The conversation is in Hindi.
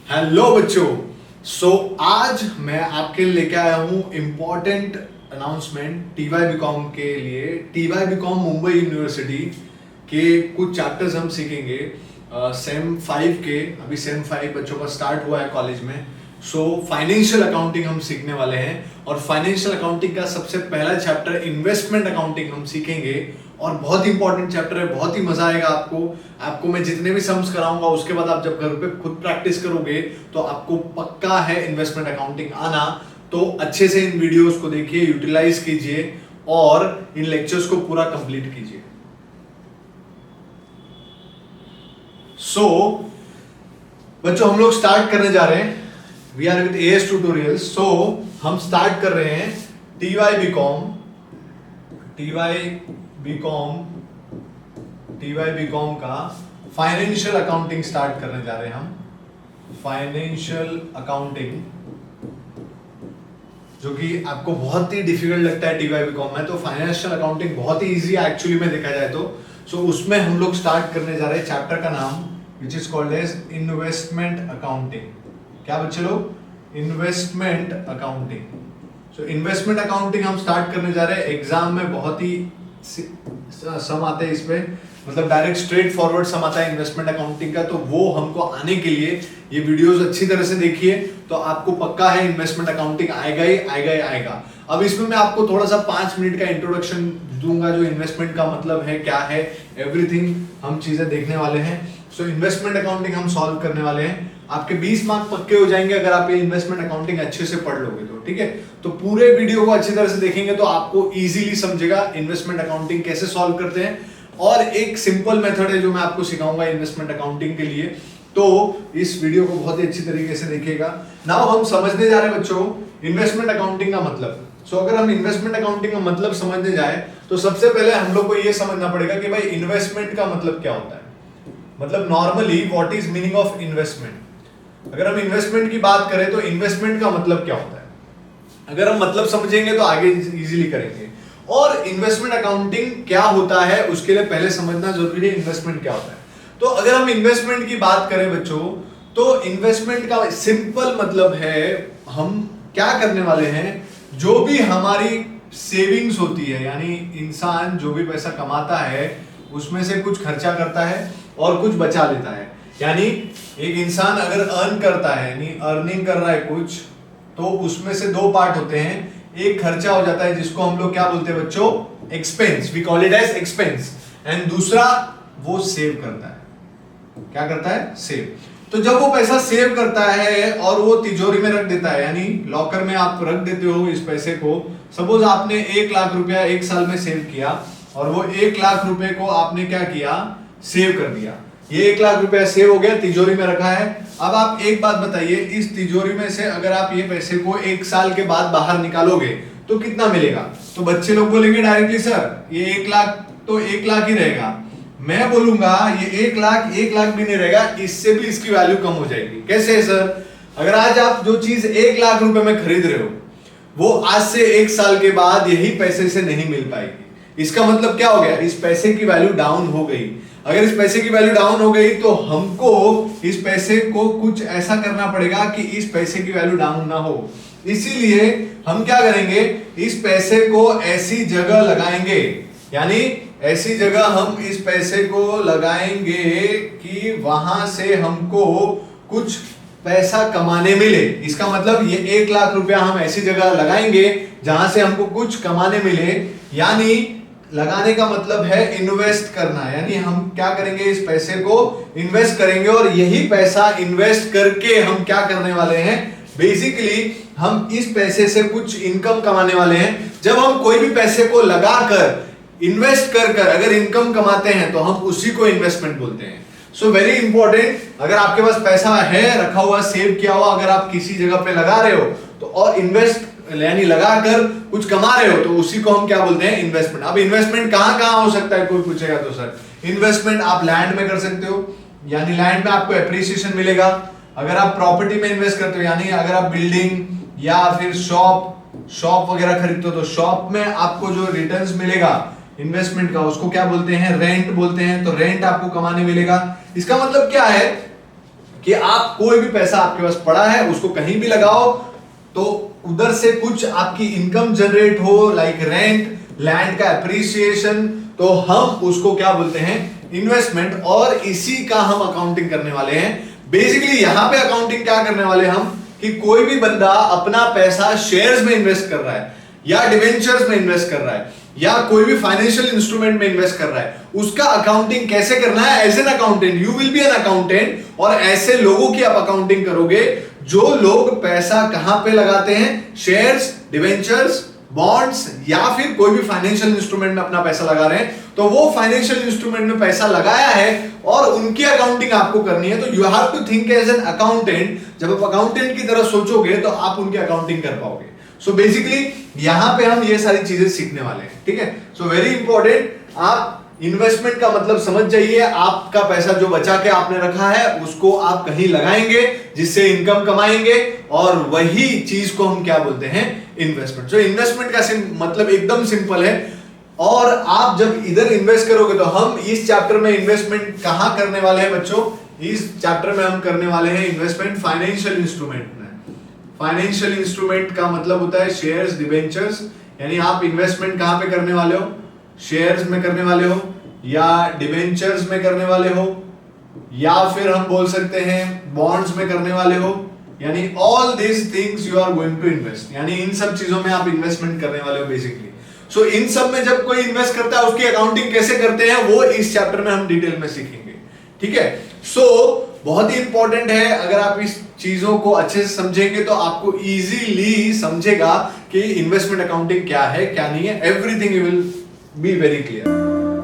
हेलो बच्चों। आज मैं आपके लिए लेके आया हूँ इम्पोर्टेंट अनाउंसमेंट टीवाई बीकॉम के लिए। टीवाई बीकॉम मुंबई यूनिवर्सिटी के कुछ चैप्टर्स हम सीखेंगे सेम 5 के। अभी सेम 5 बच्चों का स्टार्ट हुआ है कॉलेज में। फाइनेंशियल अकाउंटिंग हम सीखने वाले हैं और फाइनेंशियल अकाउंटिंग का सबसे पहला चैप्टर इन्वेस्टमेंट अकाउंटिंग हम सीखेंगे और बहुत इंपॉर्टेंट चैप्टर है। बहुत ही मजा आएगा आपको मैं जितने भी सम्स कराऊंगा उसके बाद आप जब घर पे खुद प्रैक्टिस करोगे तो आपको पक्का है इन्वेस्टमेंट अकाउंटिंग आना। तो अच्छे से इन वीडियोस को देखिए, यूटिलाइज कीजिए और इन लेक्चर्स को पूरा कंप्लीट कीजिए। बच्चों हम लोग स्टार्ट करने जा रहे हैं। We are with AS tutorials. हम स्टार्ट कर रहे हैं टीवाई बीकॉम का फाइनेंशियल अकाउंटिंग स्टार्ट करने जा रहे हैं हम। फाइनेंशियल अकाउंटिंग जो कि आपको बहुत ही डिफिकल्ट लगता है टीवाई बीकॉम में, तो फाइनेंशियल अकाउंटिंग बहुत ही इजी है एक्चुअली में देखा जाए तो। उसमें हम लोग स्टार्ट करने जा रहे हैं चैप्टर का नाम which is called as investment accounting. क्या बच्चे लोग? Investment accounting. इन्वेस्टमेंट अकाउंटिंग हम स्टार्ट करने जा रहे हैं। एग्जाम में बहुत ही सम आते हैं इस पे, मतलब डायरेक्ट स्ट्रेट फॉरवर्ड सम आता है इन्वेस्टमेंट अकाउंटिंग का। तो वो हमको आने के लिए ये वीडियोस अच्छी तरह से देखिए तो आपको पक्का है इन्वेस्टमेंट अकाउंटिंग आएगा। अब इसमें मैं आपको थोड़ा सा 5 मिनट का इंट्रोडक्शन दूंगा जो इन्वेस्टमेंट का मतलब है, क्या है, एवरीथिंग हम चीजें देखने वाले हैं। इन्वेस्टमेंट अकाउंटिंग हम सॉल्व करने वाले हैं। आपके 20 मार्क पक्के हो जाएंगे अगर आप ये इन्वेस्टमेंट अकाउंटिंग अच्छे से पढ़ लोगे तो, ठीक है। तो पूरे वीडियो को अच्छी तरह से देखेंगे तो आपको इजीली समझेगा इन्वेस्टमेंट अकाउंटिंग कैसे सॉल्व करते हैं। और एक सिंपल मेथड है जो मैं आपको सिखाऊंगा इन्वेस्टमेंट अकाउंटिंग के लिए। तो इस वीडियो को बहुत ही अच्छी तरीके से देखिएगा। नाउ हम समझने जा रहे हैं बच्चों इन्वेस्टमेंट अकाउंटिंग का मतलब। अगर हम इन्वेस्टमेंट अकाउंटिंग का मतलब समझने जाए तो सबसे पहले हम लोग को यह समझना पड़ेगा कि भाई इन्वेस्टमेंट का मतलब क्या होता है। मतलब normally what is meaning of investment. अगर हम इन्वेस्टमेंट की बात करें तो इन्वेस्टमेंट का मतलब क्या होता है, अगर हम मतलब समझेंगे तो आगे इजीली करेंगे। और इन्वेस्टमेंट अकाउंटिंग क्या होता है उसके लिए पहले समझना जरूरी है इन्वेस्टमेंट क्या होता है। तो अगर हम इन्वेस्टमेंट की बात करें बच्चों तो इन्वेस्टमेंट का सिंपल मतलब है हम क्या करने वाले हैं, जो भी हमारी सेविंग्स होती है, यानी इंसान जो भी पैसा कमाता है उसमें से कुछ खर्चा करता है और कुछ बचा लेता है। यानी एक इंसान अगर अर्न करता है, यानी अर्निंग कर रहा है कुछ, तो उसमें से 2 पार्ट होते हैं। एक खर्चा हो जाता है जिसको हम लोग क्या बोलते हैं बच्चों, expense, we call it as expense. And दूसरा वो सेव करता है। क्या करता है? सेव। तो जब वो पैसा सेव करता है और वो तिजोरी में रख देता है, यानी लॉकर में आप रख देते हो इस पैसे को। सपोज आपने 1 लाख रुपया 1 साल में सेव किया और वो 1 लाख रुपए को आपने क्या किया, सेव कर दिया। ये 1 लाख रुपया सेव हो गया, तिजोरी में रखा है। अब आप एक बात बताइए, इस तिजोरी में से अगर आप ये पैसे को 1 साल के बाद बाहर निकालोगे तो कितना मिलेगा? तो बच्चे लोग बोलेंगे डायरेक्टली सर ये 1 लाख तो 1 लाख ही रहेगा। मैं बोलूंगा ये 1 लाख भी नहीं रहेगा, इससे भी इसकी वैल्यू कम हो जाएगी। कैसे सर? अगर आज आप जो चीज 1 लाख रुपए में खरीद रहे हो वो आज से 1 साल के बाद यही पैसे से नहीं मिल पाएगी। इसका मतलब क्या हो गया, इस पैसे की वैल्यू डाउन हो गई। अगर इस पैसे की वैल्यू डाउन हो गई तो हमको इस पैसे को कुछ ऐसा करना पड़ेगा कि इस पैसे की वैल्यू डाउन ना हो। इसीलिए हम क्या करेंगे, इस पैसे को ऐसी जगह लगाएंगे, यानी ऐसी जगह हम इस पैसे को लगाएंगे कि वहां से हमको कुछ पैसा कमाने मिले। इसका मतलब ये 1 लाख रुपया हम ऐसी जगह लगाएंगे जहां से हमको कुछ कमाने मिले। यानी लगाने का मतलब है इन्वेस्ट करना, यानी हम क्या करेंगे, इस पैसे को इन्वेस्ट करेंगे। और यही पैसा इन्वेस्ट करके हम क्या करने वाले हैं, बेसिकली हम इस पैसे से कुछ इनकम कमाने वाले हैं। जब हम कोई भी पैसे को लगाकर इन्वेस्ट कर अगर इनकम कमाते हैं तो हम उसी को इन्वेस्टमेंट बोलते हैं। सो वेरी इंपॉर्टेंट, अगर आपके पास पैसा है रखा हुआ, सेव किया हुआ, अगर आप किसी जगह पे लगा रहे हो तो और इन्वेस्ट यानी लगाकर कुछ कमा रहे हो तो उसी को हम क्या बोलते हैं, इन्वेस्टमेंट। अब इन्वेस्टमेंट कहां कहां हो सकता है, कोई पूछेगा तो सर इन्वेस्टमेंट आप लैंड में कर सकते हो, यानी लैंड में आपको एप्रिसिएशन मिलेगा। अगर आप प्रॉपर्टी में इन्वेस्ट करते हो, यानी अगर आप बिल्डिंग या फिर शॉप वगैरह खरीदते हो तो शॉप में आपको जो रिटर्न्स मिलेगा इन्वेस्टमेंट का उसको क्या बोलते हैं, रेंट बोलते हैं। तो रेंट आपको कमाने मिलेगा। इसका मतलब क्या है कि आप कोई भी पैसा आपके पास पड़ा है उसको कहीं भी लगाओ तो उधर से कुछ आपकी इनकम जनरेट हो, लाइक रेंट, लैंड का एप्रिसिएशन, तो हम उसको क्या बोलते हैं, इन्वेस्टमेंट। और इसी का हम अकाउंटिंग करने वाले हैं। बेसिकली यहां पे अकाउंटिंग क्या करने वाले हम, कि कोई भी बंदा अपना पैसा शेयर्स में इन्वेस्ट कर रहा है या डिवेंचर्स में इन्वेस्ट कर रहा है या कोई भी फाइनेंशियल इंस्ट्रूमेंट में इन्वेस्ट कर रहा है, उसका अकाउंटिंग कैसे करना है। As an accountant you will be an accountant, और ऐसे लोगों की आप अकाउंटिंग करोगे जो लोग पैसा कहां पे लगाते हैं, शेयर्स, डिवेंचर्स, बॉन्ड्स या फिर कोई भी फाइनेंशियल इंस्ट्रूमेंट में अपना पैसा लगा रहे हैं। तो वो फाइनेंशियल इंस्ट्रूमेंट में पैसा लगाया है और उनकी अकाउंटिंग आपको करनी है। तो you have to think as an accountant. जब आप अकाउंटेंट की तरह सोचोगे तो आप उनकी अकाउंटिंग कर पाओगे। सो बेसिकली यहां पे हम ये सारी चीजें सीखने वाले हैं, ठीक है। सो वेरी इंपॉर्टेंट, आप इन्वेस्टमेंट का मतलब समझ जाइए। आपका पैसा जो बचा के आपने रखा है उसको आप कहीं लगाएंगे जिससे इनकम कमाएंगे, और वही चीज को हम क्या बोलते हैं, इन्वेस्टमेंट। सो इन्वेस्टमेंट का मतलब एकदम सिंपल है। और आप जब इधर इन्वेस्ट करोगे तो हम इस चैप्टर में इन्वेस्टमेंट कहां करने वाले हैं बच्चों, इस चैप्टर में हम करने वाले हैं इन्वेस्टमेंट फाइनेंशियल इंस्ट्रूमेंट में। फाइनेंशियल इंस्ट्रूमेंट का मतलब होता है शेयर्स, डिवेंचर्स, यानी आप इन्वेस्टमेंट कहां पे करने वाले हो, शेयर्स में करने वाले हो या डिवेंचर्स में करने वाले हो, या फिर हम बोल सकते हैं बॉन्ड्स में करने वाले हो, यानी all this things you are going to invest, यानी इन सब चीजों में आप इन्वेस्टमेंट करने वाले हो बेसिकली। सो इन सब में जब कोई इन्वेस्ट करता है उसकी अकाउंटिंग कैसे करते हैं वो इस चैप्टर में हम डिटेल में सीखेंगे, ठीक है। सो बहुत ही इंपॉर्टेंट है, अगर आप इस चीजों को अच्छे से समझेंगे तो आपको इजीली समझेगा कि इन्वेस्टमेंट अकाउंटिंग क्या है क्या नहीं है, everything you will be very clear.